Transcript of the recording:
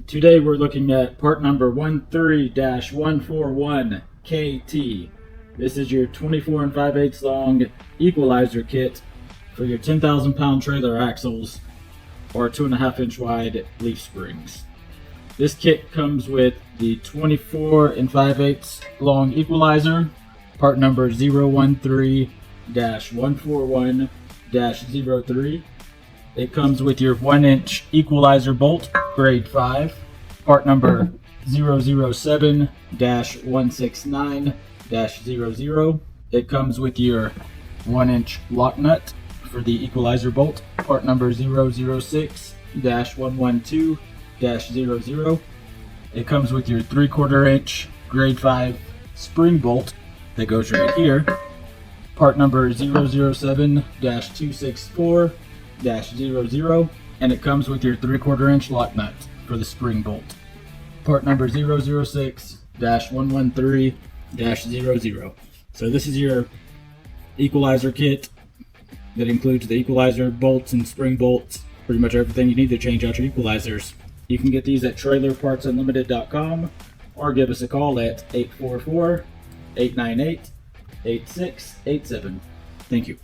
Today we're looking at part number 13-141KT. This is your 24 5/8 long equalizer kit for your 10,000 pound trailer axles or 2.5 inch wide leaf springs. This kit comes with the 24 5/8 long equalizer, part number 013-141-03. It comes with your 1 inch equalizer bolt, grade 5, part number 007-169-00. It comes with your 1 inch lock nut for the equalizer bolt, part number 006-112-00. It comes with your 3/4 inch grade 5 spring bolt that goes right here, part number 007-264-00, and it comes with your 3/4 inch lock nut for the spring bolt, part number 006-113-00. So this is your equalizer kit that includes the equalizer bolts and spring bolts, pretty much everything you need to change out your equalizers. You can get these at TrailerPartsUnlimited.com or give us a call at 844-898-8687. Thank you.